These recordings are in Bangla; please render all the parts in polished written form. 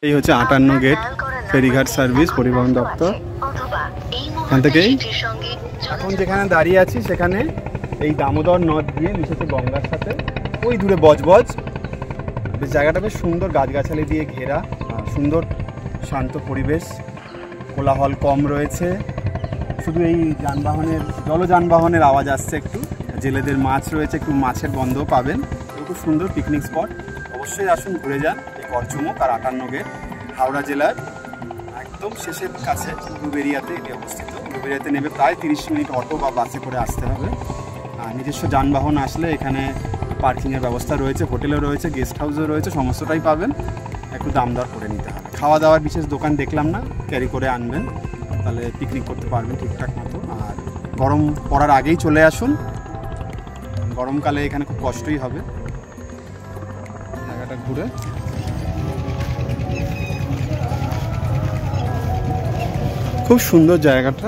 এই হচ্ছে 58 গেট ফেরিঘাট সার্ভিস পরিবহন দপ্তর। এখান থেকেই এখন যেখানে দাঁড়িয়ে আছি সেখানে এই দামোদর নদ দিয়ে মিশেছে গঙ্গার সাথে। ওই দূরে বজবজ, বেশ জায়গাটা বেশ সুন্দর, গাছগাছালি দিয়ে ঘেরা, সুন্দর শান্ত পরিবেশ, কোলাহল কম রয়েছে। শুধু এই যানবাহনের জলযানবাহনের আওয়াজ আসছে একটু। জেলেদের মাছ রয়েছে, একটু মাছের গন্ধও পাবেন। খুব সুন্দর পিকনিক স্পট, অবশ্যই আসুন ঘুরে যান। এই গড়চুমুক আর 58 গেট হাওড়া জেলার একদম শেষের কাছে উলুবেড়িয়াতে এটি অবস্থিত। উলুবেড়িয়াতে নেমে প্রায় 30 মিনিট অটো বা বাসে করে আসতে হবে। নিজস্ব যানবাহন আসলে এখানে পার্কিংয়ের ব্যবস্থা রয়েছে, হোটেলও রয়েছে, গেস্ট হাউসও রয়েছে, সমস্তটাই পাবেন। একটু দাম দর করে নিতে হবে। খাওয়া দাওয়ার বিশেষ দোকান দেখলাম না, ক্যারি করে আনবেন, তাহলে পিকনিক করতে পারবেন ঠিকঠাক মতো। আর গরম পড়ার আগেই চলে আসুন, গরমকালে এখানে খুব কষ্টই হবে। জায়গাটা ঘুরে খুব সুন্দর জায়গাটা।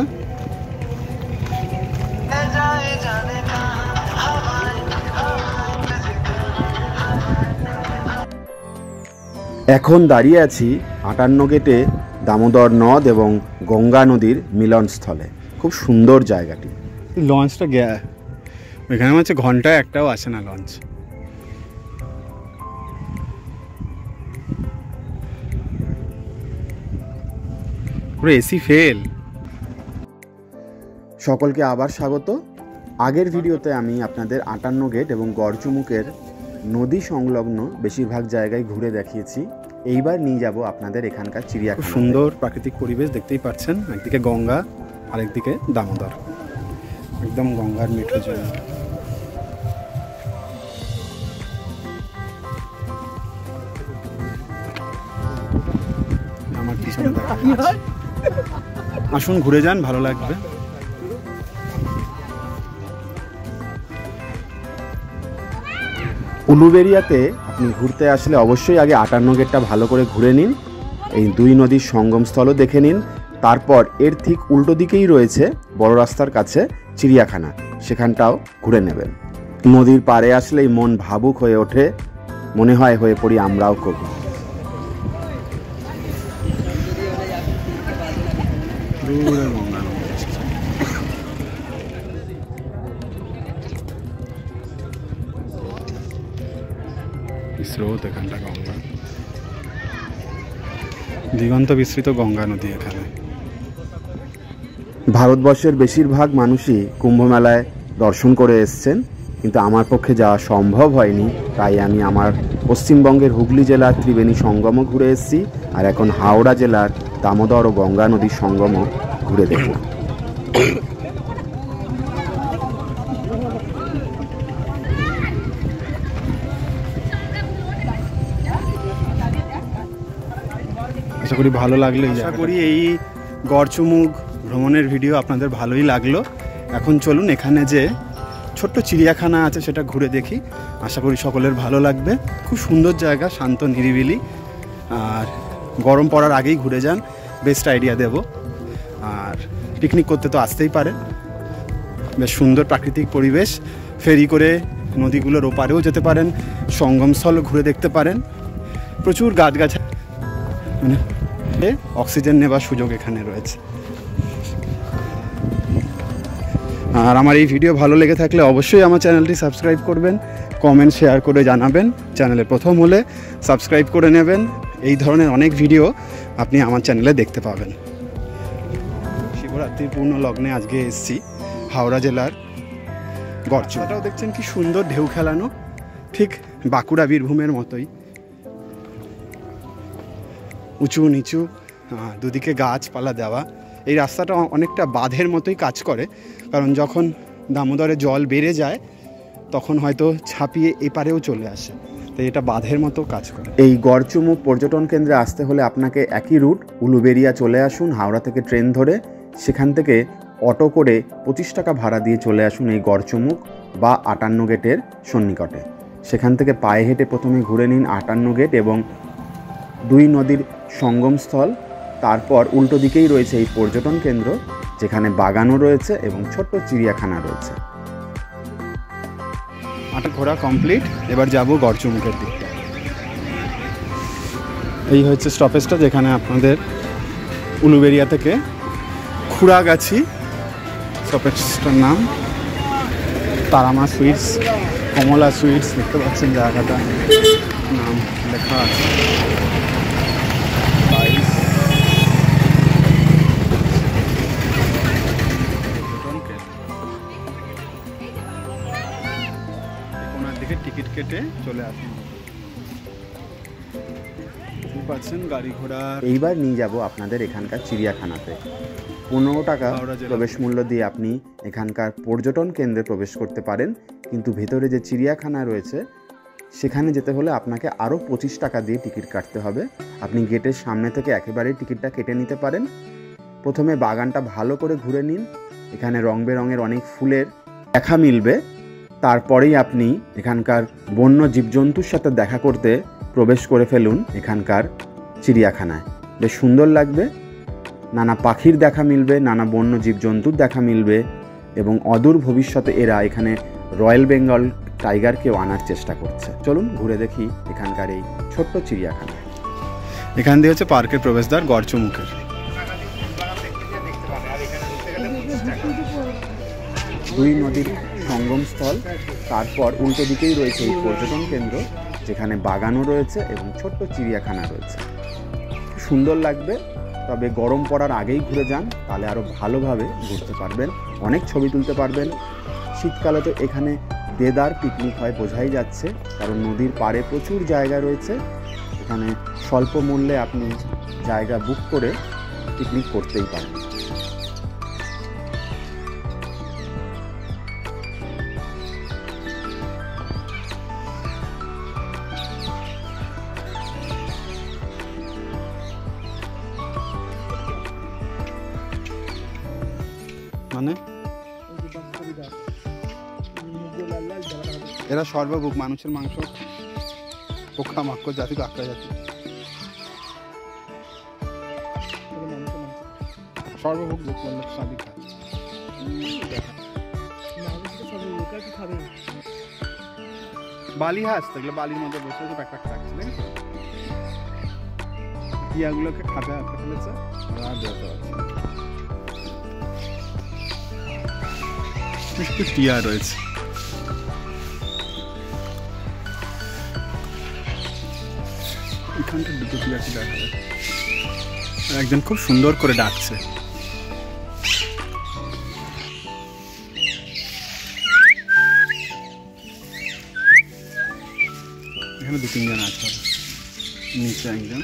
এখন দাঁড়িয়ে আছি 58 গেটে দামোদর নদ এবং গঙ্গা নদীর মিলনস্থলে। খুব সুন্দর জায়গাটি। লঞ্চটা ওইখানে হচ্ছে ঘন্টায় একটাও আসে না লঞ্চ। পুরো এসি ফেল। সকলকে আবার স্বাগত। আগের ভিডিওতে আমি আপনাদের 58 গেট এবং গড়চুমুকের নদী সংলগ্ন বেশিরভাগ জায়গায় ঘুরে দেখিয়েছি। এইবার নিয়ে যাব আপনাদের এখানকার চিড়িয়াখানা। সুন্দর প্রাকৃতিক পরিবেশ দেখতেই পাচ্ছেন, একদিকে গঙ্গা আরেকদিকে দামোদর, একদম গঙ্গার মেঠো জল। আমার পিছনে দেখা যাচ্ছে। আসুন ঘুরে যান, ভালো লাগবে। উলুবেড়িয়াতে আপনি ঘুরতে আসলে অবশ্যই আগে 58 গেটটা ভালো করে ঘুরে নিন, এই দুই নদীর সঙ্গমস্থলও দেখে নিন। তারপর এর ঠিক উল্টো দিকেই রয়েছে বড় রাস্তার কাছে চিড়িয়াখানা, সেখানটাও ঘুরে নেবেন। নদীর পাড়ে আসলেই মন ভাবুক হয়ে ওঠে, মনে হয় হয়ে পড়ি আমরাও কবি। স্রোত এখানটা গঙ্গা, দিগন্ত বিস্তৃত গঙ্গা নদী এখানে। ভারতবর্ষের বেশিরভাগ মানুষই কুম্ভ মেলায় দর্শন করে এসছেন, কিন্তু আমার পক্ষে যাওয়া সম্ভব হয়নি। তাই আমি আমার পশ্চিমবঙ্গের হুগলি জেলার ত্রিবেণী সঙ্গমও ঘুরে এসেছি, আর এখন হাওড়া জেলার দামোদর ও গঙ্গা নদীর সঙ্গমও ঘুরে দেখলাম। আশা করি ভালো লাগলো। আশা করি এই গড়চুমুক ভ্রমণের ভিডিও আপনাদের ভালোই লাগলো। এখন চলুন এখানে যে ছোট্ট চিড়িয়াখানা আছে সেটা ঘুরে দেখি। আশা করি সকলের ভালো লাগবে। খুব সুন্দর জায়গা, শান্ত নিরিবিলি। আর গরম পড়ার আগেই ঘুরে যান, বেস্ট আইডিয়া দেব। আর পিকনিক করতে তো আসতেই পারে, বেশ সুন্দর প্রাকৃতিক পরিবেশ। ফেরি করে নদীগুলোর ওপারেও যেতে পারেন, সঙ্গমস্থল ঘুরে দেখতে পারেন। প্রচুর গাছগাছালি, মানে অক্সিজেন নেবার সুযোগ এখানে রয়েছে। আর আমার এই ভিডিও ভালো লেগে থাকলে অবশ্যই আমার চ্যানেলটি সাবস্ক্রাইব করবেন, কমেন্ট শেয়ার করে জানাবেন। চ্যানেলে প্রথম হলে সাবস্ক্রাইব করে নেবেন। এই ধরনের অনেক ভিডিও আপনি আমার চ্যানেলে দেখতে পাবেন। শিবরাত্রির পূর্ণ লগ্নে আজকে এসেছি হাওড়া জেলার গড়চুমুকটাও দেখছেন কি সুন্দর ঢেউ খেলানো, ঠিক বাঁকুড়া বীরভূমের মতোই। উঁচু নিচু, দুদিকে গাছপালা দেওয়া। এই রাস্তাটা অনেকটা বাঁধের মতোই কাজ করে, কারণ যখন দামোদরে জল বেড়ে যায় তখন হয়তো ছাপিয়ে এপারেও চলে আসে, তাই এটা বাঁধের মতো কাজ করে। এই গড়চুমুক পর্যটন কেন্দ্রে আসতে হলে আপনাকে একই রুট উলুবেড়িয়া চলে আসুন। হাওড়া থেকে ট্রেন ধরে সেখান থেকে অটো করে 25 টাকা ভাড়া দিয়ে চলে আসুন এই গড়চুমুক বা 58 গেটের সন্নিকটে। সেখান থেকে পায়ে হেঁটে প্রথমে ঘুরে নিন 58 গেট এবং দুই নদীর সঙ্গমস্থল। তারপর উল্টো দিকেই রয়েছে এই পর্যটন কেন্দ্র, যেখানে বাগানও রয়েছে এবং ছোট্ট চিড়িয়াখানা রয়েছে। ঘোরা কমপ্লিট, এবার যাব গড়চুমুকের দিকটা। এই হচ্ছে স্টপেজটা, যেখানে আপনাদের উলুবেড়িয়া থেকে খুড়াগাছি, স্টপেজটার নাম তারামা সুইটস, কমলা সুইটস। দেখতে পাচ্ছেন জায়গাটা নাম লেখা আছে। ওনার দিকে টিকিট কেটে চলে আসুন। পাচ্ছেন গাড়ি ঘোড়া। এইবার নিয়ে যাব আপনাদের এখানকার চিড়িয়াখানাতে। 15 টাকা প্রবেশ মূল্য দিয়ে আপনি এখানকার পর্যটন কেন্দ্রে প্রবেশ করতে পারেন, কিন্তু ভেতরে যে চিড়িয়াখানা রয়েছে সেখানে যেতে হলে আপনাকে আরও 25 টাকা দিয়ে টিকিট কাটতে হবে। আপনি গেটের সামনে থেকে একেবারেই টিকিটটা কেটে নিতে পারেন। প্রথমে বাগানটা ভালো করে ঘুরে নিন, এখানে রং বেরঙের অনেক ফুলের দেখা মিলবে। তারপরেই আপনি এখানকার বন্য জীবজন্তুর সাথে দেখা করতে প্রবেশ করে ফেলুন এখানকার চিড়িয়াখানায়। বেশ সুন্দর লাগবে, নানা পাখির দেখা মিলবে, নানা বন্য জীবজন্তুর দেখা মিলবে, এবং অদূর ভবিষ্যতে এরা এখানে রয়্যাল বেঙ্গল টাইগারকেও আনার চেষ্টা করছে। চলুন ঘুরে দেখি এখানকার এই ছোট্ট চিড়িয়াখানা। এখান দিয়ে হচ্ছে পার্কের প্রবেশদ্বার গড়চমুখের। দুই নদীর সঙ্গমস্থল, তারপর উল্টো দিকেই রয়েছে এই পর্যটন কেন্দ্র, যেখানে বাগানও রয়েছে এবং ছোট্ট চিড়িয়াখানা রয়েছে। সুন্দর লাগবে, তবে গরম পড়ার আগেই ঘুরে যান, তাহলে আরও ভালোভাবে ঘুরতে পারবেন, অনেক ছবি তুলতে পারবেন। শীতকালে তো এখানে দেদার পিকনিক হয় বোঝাই যাচ্ছে, কারণ নদীর পাড়ে প্রচুর জায়গা রয়েছে। এখানে স্বল্প মূল্যে আপনি জায়গা বুক করে পিকনিক করতেই পারেন। মানে এরা সর্বভোগ, মানুষের মাংস, পোকা মাকড় জাতি কাঁকড়া জাতি, সর্বভোগ সবই খায়। বালি হাঁস থাকলে বালির মধ্যে বসে বসে প্যাক প্যাক থাকছে, দেখেছো? টিয়াগুলোকে খাতে হাতে ফেলেছে, আর বেরোতে পারছে। একটু টিয়া রয়েছে। এখানটা দুটো টিয়াকে দেখা যাচ্ছে, একজন খুব সুন্দর করে ডাকছে। এখানে 2-3 জন আছে, নিচে একজন।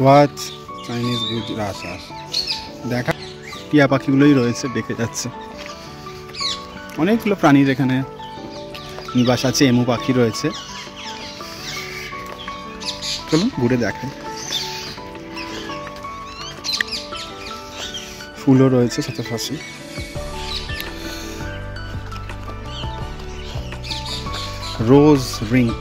ওয়াচ চাইনিজ গুড রাস দেখা, টিয়া পাখিগুলোই রয়েছে, দেখে যাচ্ছে। অনেকগুলো প্রাণীর এখানে নিবাস আছে, এমু পাখি রয়েছে। চলুন ঘুরে দেখাই। ফুলও রয়েছে সাথে পাশে। রোজ রিংড,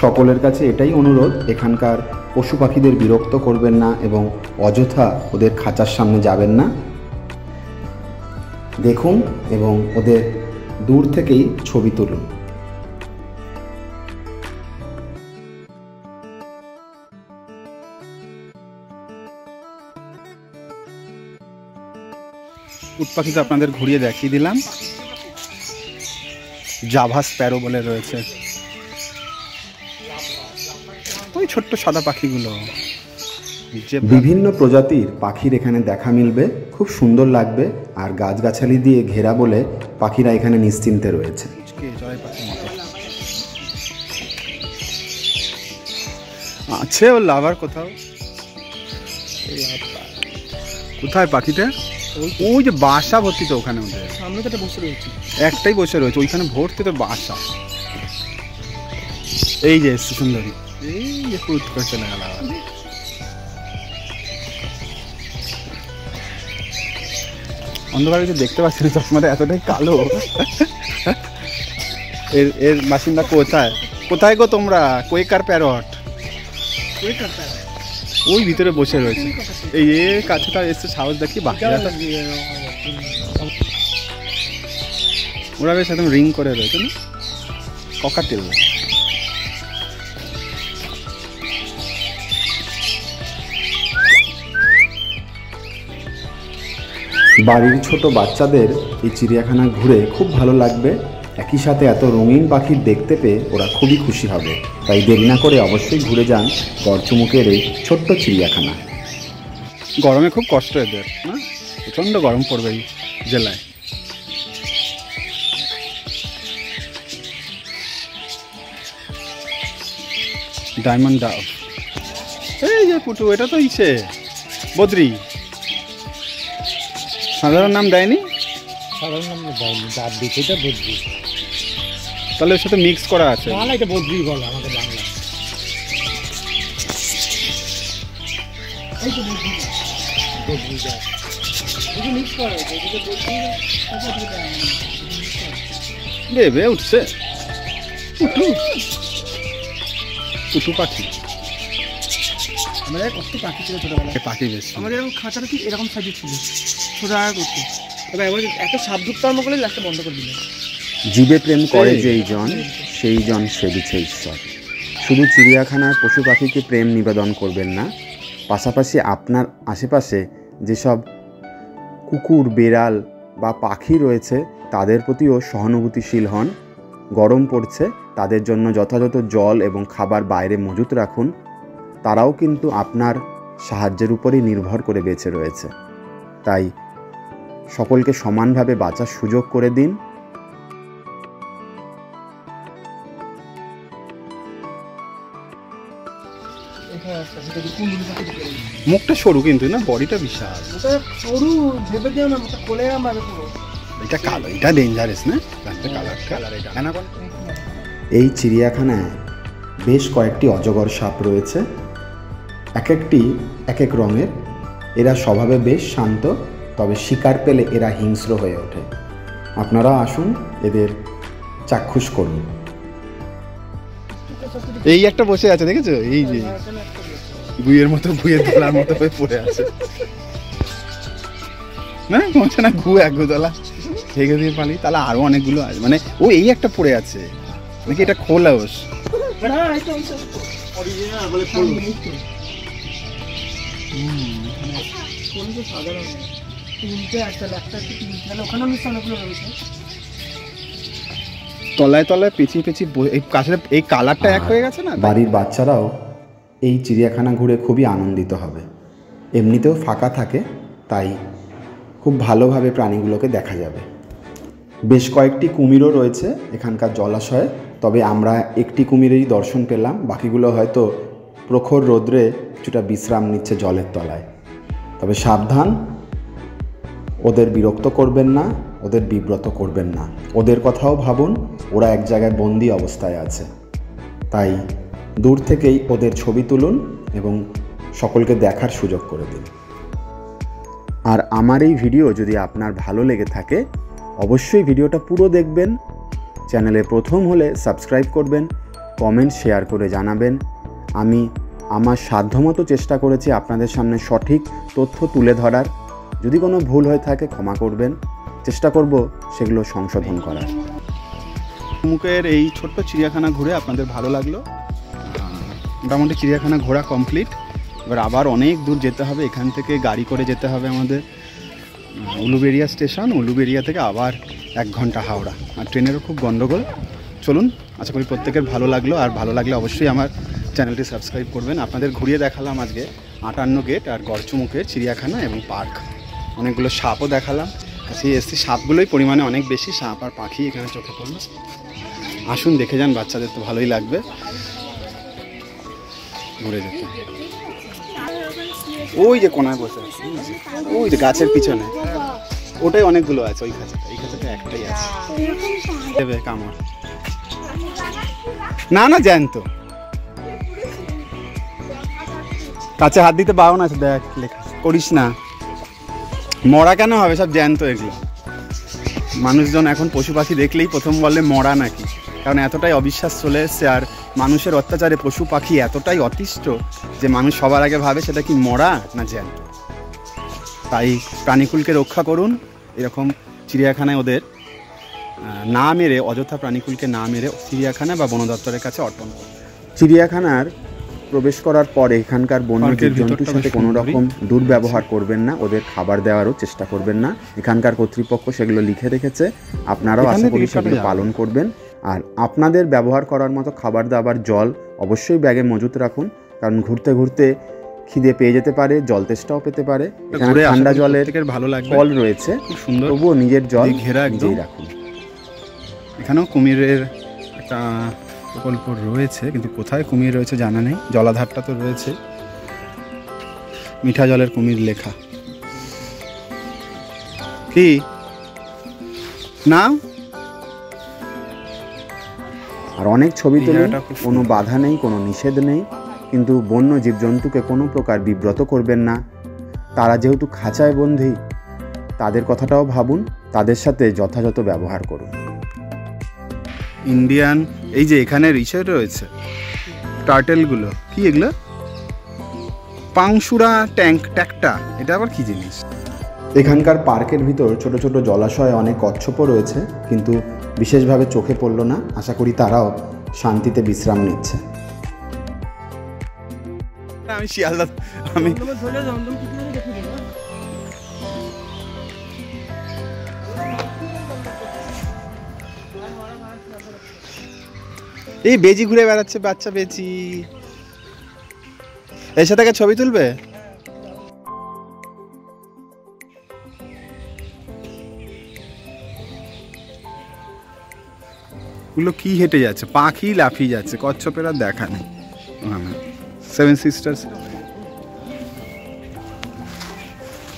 সকলের কাছে এটাই অনুরোধ, এখানকার পশু পাখিদের বিরক্ত করবেন না এবং অযথা ওদের খাঁচার সামনে যাবেন না। দেখুন এবং ওদের দূর থেকেই ছবি তুলুন। উট পাখি তো আপনাদের ঘুরিয়ে দেখিয়ে দিলাম। জাভা স্প্যারো বলে রয়েছে, ওই ছোট্ট সাদা পাখিগুলো। বিভিন্ন প্রজাতির পাখির এখানে দেখা মিলবে, খুব সুন্দর লাগবে, আর গাছগাছালি দিয়ে ঘেরা বলে পাখিরা এখানে নিশ্চিন্তে রয়েছে। আছে ওর লাভার কোথাও, কোথায় পাখিটা? ওই যে বাসা ভর্তি তো ওখানে ওদের সামনে তো একটা বসে রয়েছে, একটাই বসে রয়েছে ওইখানে ভর্তি তো বাসা। এই যে এসছে সুন্দরী, এই যে পুরুত করে চলে গেল। অন্ধকারে কিছু দেখতে পাচ্ছি না, চশমাটা এতটাই কালো। এর এর বাসিন্দা কোথায়? কোথায় গো তোমরা? কোয়েকার প্যারট ওই ভিতরে বসে রয়েছে। এই কাছে তার এসছে সাহস দেখি বাকিরা ওরা বেশ একদম রিং করে রয়েছে না, ককাটেল। বাড়ির ছোট বাচ্চাদের এই চিড়িয়াখানা ঘুরে খুব ভালো লাগবে। একই সাথে এত রঙিন পাখি দেখতে পেয়ে ওরা খুবই খুশি হবে। তাই দেরি না করে অবশ্যই ঘুরে যান গড়চুমুকের এই ছোট্ট চিড়িয়াখানা। গরমে খুব কষ্ট এদের না, প্রচণ্ড গরম পড়বে এই জেলায়। ডায়মন্ড ডাব, এই যে পুটু, এটা তো ইসে বদ্রি, সাধারণ নাম দেয়নি? সাধারণ নাম দেয়নি, ডাব দিচ্ছে, এটা বদ্রি। তাহলে ওর সাথে মিক্স করা আছে। না, এটা বদ্রি বলে আমাদের বাংলা। এই তো বদ্রি, বদ্রি ডাব এটা মিক্স করা আছে, এটা বদ্রি দেবে উঠছে পুটু, পুটু পাখি। আমাদের কত পাখি ছিল ছোটবেলায়, পাখি বেশ আমাদের এরকম খাঁচাটা ঠিক এরকম সাইজে ছিল, ছোট আগে করতো। তবে এবার এত সাপ ঢুকতে আরম্ভ করলে লাস্টে বন্ধ করে দিল। জীবে প্রেম করে যেই জন, সেই জন সেবিছে ঈশ্বর। শুধু চিড়িয়াখানার পশু পাখিকে প্রেম নিবেদন করবেন না, পাশাপাশি আপনার আশেপাশে যেসব কুকুর, বেড়াল বা পাখি রয়েছে তাদের প্রতিও সহানুভূতিশীল হন। গরম পড়ছে, তাদের জন্য যথাযথ জল এবং খাবার বাইরে মজুত রাখুন। তারাও কিন্তু আপনার সাহায্যের উপরেই নির্ভর করে বেঁচে রয়েছে। তাই সকলকে সমানভাবে বাঁচার সুযোগ করে দিন। মুখটা সরু কিন্তু না, বডিটা বিশাল। সরু ভেবে দিও না, মুখটা খোলে আমাদের পুরো। এটা কালো, এটা ডেঞ্জারাস না, এই চিড়িয়াখানায় বেশ কয়েকটি অজগর সাপ রয়েছে, একটি এক এক রঙের। এরা স্বভাবে বেশ শান্ত, তবে শিকার পেলে এরা হিংস্র হয়ে ওঠে। আপনারা আসুন, এদের চাক্ষুষ করুন। এই একটা বসে আছে দেখেছো, এই যে গুয়ের মতো, গুয়ের দলার মতো হয়ে পড়ে আছে না, মনে না গু এক গুতলা ভেঙে দিয়ে পালি। তাহলে আরো অনেকগুলো আছে, মানে ও এই একটা পড়ে আছে নাকি? এটা খোলস তলায় তলায় পেঁচিয়ে পেঁচিয়ে এই কাছে, এই কালারটা এক হয়ে গেছে না। বাড়ির বাচ্চারাও এই চিড়িয়াখানা ঘুরে খুবই আনন্দিত হবে। এমনিতেও ফাঁকা থাকে, তাই খুব ভালোভাবে প্রাণীগুলোকে দেখা যাবে। বেশ কয়েকটি কুমিরও রয়েছে এখানকার জলাশয়ে, তবে আমরা একটি কুমিরেরই দর্শন পেলাম। বাকিগুলো হয়তো প্রখর রোদ্রে কিছুটা বিশ্রাম নিচ্ছে জলের তলায়। তবে সাবধান, ওদের বিরক্ত করবেন না, ওদের বিব্রত করবেন না। ওদের কথাও ভাবুন, ওরা এক জায়গায় বন্দি অবস্থায় আছে। তাই দূর থেকেই ওদের ছবি তুলুন এবং সকলকে দেখার সুযোগ করে দিন। আর আমার এই ভিডিও যদি আপনার ভালো লেগে থাকে, অবশ্যই ভিডিওটা পুরো দেখবেন। চ্যানেলে প্রথম হলে সাবস্ক্রাইব করবেন, কমেন্ট শেয়ার করে জানাবেন। আমি আমার সাধ্যমতো চেষ্টা করেছি আপনাদের সামনে সঠিক তথ্য তুলে ধরার। যদি কোনো ভুল হয়ে থাকে ক্ষমা করবেন, চেষ্টা করব সেগুলো সংশোধন করার। মুখের এই ছোট্ট চিড়িয়াখানা ঘুরে আপনাদের ভালো লাগলো? মোটামুটি চিড়িয়াখানা ঘোরা কমপ্লিট। এবার আবার অনেক দূর যেতে হবে, এখান থেকে গাড়ি করে যেতে হবে আমাদের উলুবেড়িয়া স্টেশন। উলুবেড়িয়া থেকে আবার 1 ঘন্টা হাওড়া, আর ট্রেনেরও খুব গন্ডগোল। চলুন, আশা করি প্রত্যেকের ভালো লাগলো। আর ভালো লাগলে অবশ্যই আমার চ্যানেলটি সাবস্ক্রাইব করবেন। আপনাদের ঘুরিয়ে দেখালাম আজকে 58 গেট আর গড়চুমুকের চিড়িয়াখানা এবং পার্ক। অনেকগুলো সাপও দেখালাম, সেই এসছি সাপগুলোই পরিমাণে অনেক বেশি, সাপ আর পাখি এখানে চোখে পড়লো। আসুন দেখে যান, বাচ্চাদের তো ভালোই লাগবে ঘুরে যেতে। ওই যে কোনায় বসে আছে, ওই যে গাছের পিছনে, ওটাই অনেকগুলো আছে। ওই খাঁচাটা, এই খাঁচাটা একটাই আছে। দেবে কামড়? না না, জ্যান্ত। কাছে হাত দিতে বারণ আছে, দেখ লেখা। করিস না, মরা কেন হবে, সব জ্যান্ত এগুলো। মানুষজন এখন পশু পাখি দেখলেই প্রথম বলে মরা নাকি, কারণ এতটাই অবিশ্বাস চলে এসছে। আর মানুষের অত্যাচারে পশু পাখি এতটাই অতিষ্ঠ যে মানুষ সবার আগে ভাবে সেটা কি মরা না জ্যান্ত। তাই প্রাণীকুলকে রক্ষা করুন। এরকম চিড়িয়াখানায় ওদের না মেরে, অযথা প্রাণীকুলকে না মেরে চিড়িয়াখানা বা বন দপ্তরের কাছে অর্পণ করুন। চিড়িয়াখানার প্রবেশ করার পর এখানকার বন্য জীবজন্তুর সাথে কোনো রকম দুর্ব্যবহার করবেন না, ওদের খাবার দেওয়ারও চেষ্টা করবেন না। এখানকার কর্তৃপক্ষ সেগুলো লিখে রেখেছে, আপনারাও আশা করি সেগুলো পালন করবেন। আর আপনাদের ব্যবহার করার মতো খাবার দাবার, জল অবশ্যই ব্যাগে মজুত রাখুন, কারণ ঘুরতে ঘুরতে খিদে পেয়ে যেতে পারে, জল তেষ্টাও পেতে পারে। ঠান্ডা জলের ভালো লাগবে, কল রয়েছে, সুন্দর, তবুও নিজের জল ঘেরা নিজেই রাখুন। এখানেও কুমিরের একটা প্রকল্প রয়েছে, কিন্তু কোথায় কুমির রয়েছে জানা নেই। জলাধারটা তো রয়েছে, মিঠা জলের কুমির লেখা। কি না, আর অনেক ছবি তুলে, কোনো বাধা নেই, কোনো নিষেধ নেই, কিন্তু বন্য জীবজন্তুকে কোনো প্রকার বিব্রত করবেন না। তারা যেহেতু খাঁচায় বন্দী, তাদের কথাটাও ভাবুন, তাদের সাথে যথাযথ ব্যবহার করুন। ইন্ডিয়ান, এই যে এখানে রিসে রয়েছে টার্টেলগুলো, কি এগুলো? পাংশুরা ট্যাংটা, এটা আবার কি জিনিস? এখানকার পার্কের ভিতর ছোট ছোট জলাশয়ে অনেক কচ্ছপও রয়েছে, কিন্তু বিশেষভাবে চোখে পড়ল না। আশা করি তারাও শান্তিতে বিশ্রাম নিচ্ছে। আমি শিয়ালদা, আমি এই বেজি ঘুরে বেড়াচ্ছে, বাচ্চা বেজি। এর সাথে ছবি তুলবে? ওগুলো কি হেঁটে যাচ্ছে, পাখি লাফিয়ে যাচ্ছে, কচ্ছপের আর দেখা নেই। Seven sisters.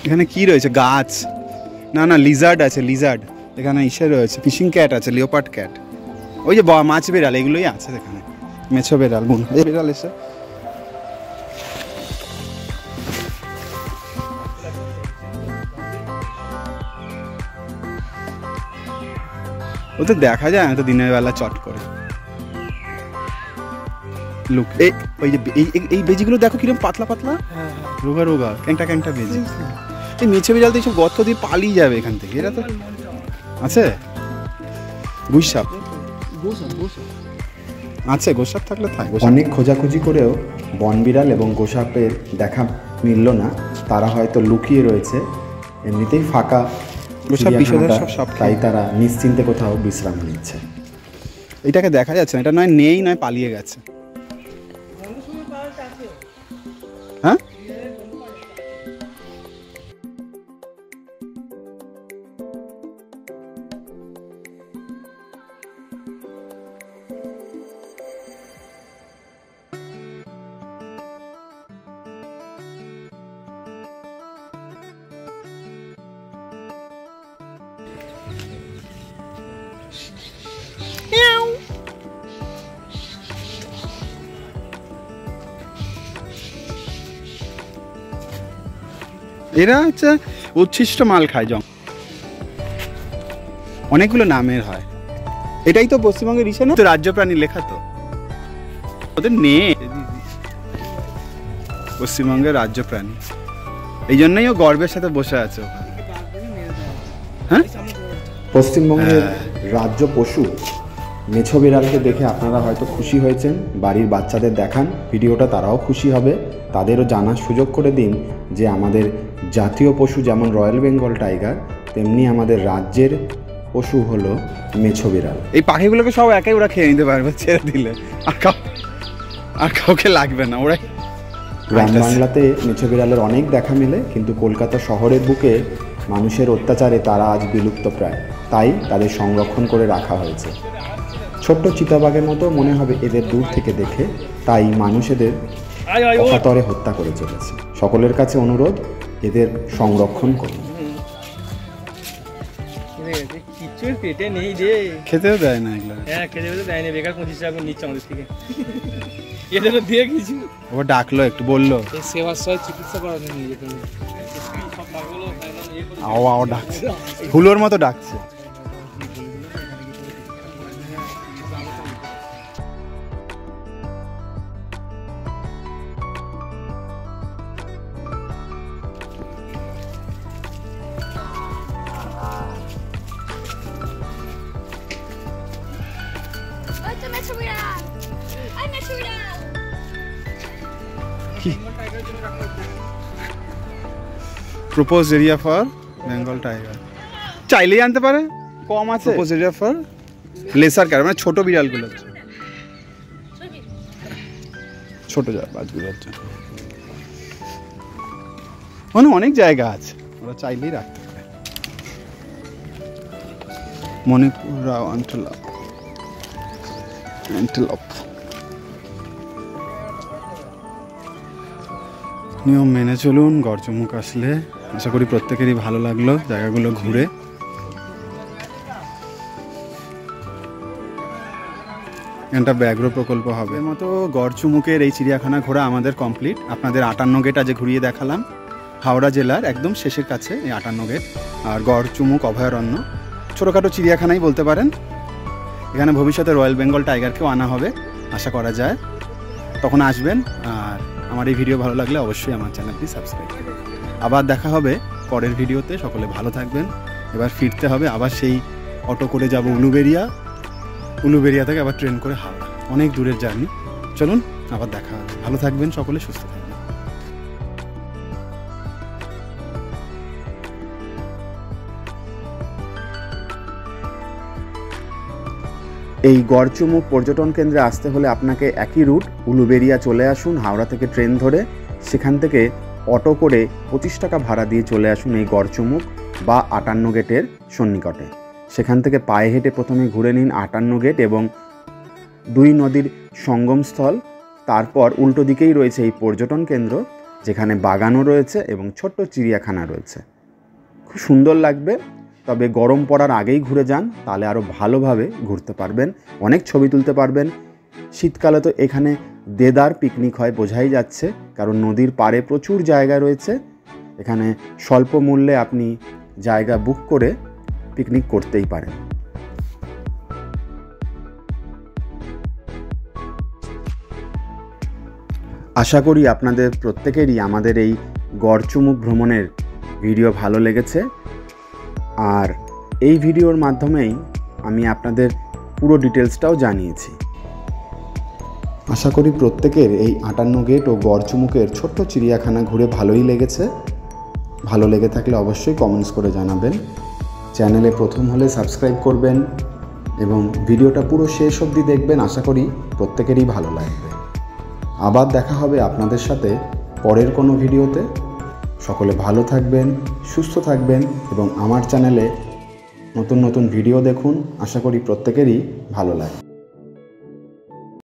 এখানে কি রয়েছে? গাছ? না না, লিজার্ড আছে, লিজার্ড। এখানে ইসে রয়েছে, ফিশিং ক্যাট আছে, লিওপার্ড ক্যাট। ওই যে মাছ বেড়াল, এগুলোই আছে এখানে। মেছো বেড়াল, বেড়াল এসে ও তো দেখা যায় না তো দিনের বেলা চট করে। লুক, ওই যে এই বেজিগুলো দেখো কিরকম পাতলা পাতলা, রোগা রোগা, ক্যাংটা ক্যাংটা বেজি। এই মেছো বেড়াল তো এইসব গর্ত দিয়ে পালিয়ে যাবে এখান থেকে। এরা তো আছে গুইসাপ আছে, গোসাপ থাকলে থাক। অনেক খোঁজাখুঁজি করেও বনবিড়াল এবং গোসাপের দেখা মিলল না। তারা হয়তো লুকিয়ে রয়েছে, এমনিতেই ফাঁকা চিড়িয়াখানাটা, তাই তারা নিশ্চিন্তে কোথাও বিশ্রাম নিচ্ছে। এটাকে দেখা যাচ্ছে না, এটা নয় নেই, নয় পালিয়ে গেছে। হ্যাঁ, এরা হচ্ছে উচ্ছিষ্ট মাল খায়। অনেকগুলো নামের হয়। এটাই তো পশ্চিমবঙ্গের ইসে না তো, রাজ্য প্রাণী লেখা তো ওদের নেই। পশ্চিমবঙ্গের রাজ্য প্রাণী, এই জন্যই ও গর্বের সাথে বসে আছে। হ্যাঁ, পশ্চিমবঙ্গের রাজ্য পশু মেছো বিড়ালকে দেখে আপনারা হয়তো খুশি হয়েছেন, বাড়ির বাচ্চাদের দেখান ভিডিওটা, তারাও খুশি হবে। তাদেরও জানার সুযোগ করে দিন যে আমাদের জাতীয় পশু যেমন রয়্যাল বেঙ্গল টাইগার, তেমনি আমাদের রাজ্যের পশু হলো মেছো বিড়াল। এই পাখিগুলোকে সব একাই ওরা খেয়ে নিতে পারবে ছেড়ে দিলে, আর কাউকে লাগবে না। ওরাই গ্রাম বাংলাতে মেছো বিড়ালের অনেক দেখা মেলে, কিন্তু কলকাতা শহরের বুকে মানুষের অত্যাচারে তারা আজ বিলুপ্ত প্রায়, তাই তাদের সংরক্ষণ করে রাখা হয়েছে। ছোট্ট চিতাবাঘের মতো মনে হবে এদের দূর থেকে দেখে, তাই মানুষ এদের অকাতরে হত্যা করে চলেছে। সকলের কাছে অনুরোধ, এদের সংরক্ষণ করুন। কিচ্ছুর পেটে নেই রে, খেতেও দেয় না এগুলো। হ্যাঁ খেতে দেয় না, বেকার 25 টাকা নিচ্ছে আমাদের থেকে। এদেরও দিয়ে কিছু ও ডাকলো, একটু বললো সেবার সহ চিকিৎসা করানো নিয়ে যেতে হবে। আও আও ডাকছে, হুলোর মতো ডাকছে। Propose area for Bengal tiger চাইলেই আনতে পারে, কম আছে। Propose area for lesser cat, মানে ছোট বিড়ালগুলো, ছোট বাজগুলোর জন্য। মানে অনেক জায়গা আছে, ওরা চাইলেই রাখতে পারে। মণিপুর রাও অ্যান্টেলপ নিয়ম মেনে চলুন। গড়চুমুক আসলে আশা করি প্রত্যেকেরই ভালো লাগলো জায়গাগুলো ঘুরে। একটা ব্যাঘ্র প্রকল্প হবে মতো। গড়চুমুকের এই চিড়িয়াখানা ঘোরা আমাদের কমপ্লিট। আপনাদের 58 গেট আজ ঘুরিয়ে দেখালাম, হাওড়া জেলার একদম শেষের কাছে এই 58 গেট। আর গড়চুমুক অভয়ারণ্য ছোটোখাটো চিড়িয়াখানাই বলতে পারেন। এখানে ভবিষ্যতে রয়্যাল বেঙ্গল টাইগারকেও আনা হবে আশা করা যায়, তখন আসবেন। আর আমার এই ভিডিও ভালো লাগলে অবশ্যই আমার চ্যানেলটি সাবস্ক্রাইব করবেন। আবার দেখা হবে পরের ভিডিওতে। সকলে ভালো থাকবেন। এবার ফিরতে হবে আবার সেই অটো করে যাব উলুবেড়িয়া থেকে আবার ট্রেন করে হাওড়া, অনেক দূরের জার্নি। চলুন আবার দেখা হবে। ভালো থাকবেন সকলে, সুস্থ থাকবেন। এই গড়চুমুক পর্যটন কেন্দ্রে আসতে হলে আপনাকে একই রুট, উলুবেড়িয়া চলে আসুন হাওড়া থেকে ট্রেন ধরে। সেখান থেকে অটো করে 25 টাকা ভাড়া দিয়ে চলে আসুন এই গড়চুমুক বা 58 গেটের সন্নিকটে। সেখান থেকে পায়ে হেঁটে প্রথমে ঘুরে নিন 58 গেট এবং 2 নদীর সঙ্গমস্থল। তারপর উল্টো দিকেই রয়েছে এই পর্যটন কেন্দ্র, যেখানে বাগানও রয়েছে এবং ছোট্ট চিড়িয়াখানা রয়েছে। খুব সুন্দর লাগবে, তবে গরম পড়ার আগেই ঘুরে যান, তাহলে আরও ভালোভাবে ঘুরতে পারবেন, অনেক ছবি তুলতে পারবেন। শীতকালে তো এখানে দেদার পিকনিক হয়, বোঝাই যাচ্ছে, কারণ নদীর পাড়ে প্রচুর জায়গা রয়েছে। এখানে স্বল্প মূল্যে আপনি জায়গা বুক করে পিকনিক করতেই পারেন। আশা করি আপনাদের প্রত্যেকেরই আমাদের এই গড়চুমুক ভ্রমণের ভিডিও ভালো লেগেছে। আর এই ভিডিওর মাধ্যমেই আমি আপনাদের পুরো ডিটেলসটাও জানিয়েছি। আশা করি প্রত্যেকের এই 58 গেট ও গড়চুমুকের ছোট্ট চিড়িয়াখানা ঘুরে ভালোই লেগেছে। ভালো লেগে থাকলে অবশ্যই কমেন্টস করে জানাবেন। চ্যানেলে প্রথম হলে সাবস্ক্রাইব করবেন এবং ভিডিওটা পুরো শেষ অবধি দেখবেন। আশা করি প্রত্যেকেরই ভালো লাগবে। আবার দেখা হবে আপনাদের সাথে পরের কোনো ভিডিওতে। সকলে ভালো থাকবেন, সুস্থ থাকবেন এবং আমার চ্যানেলে নতুন নতুন ভিডিও দেখুন। আশা করি প্রত্যেকেরই ভালো লাগে।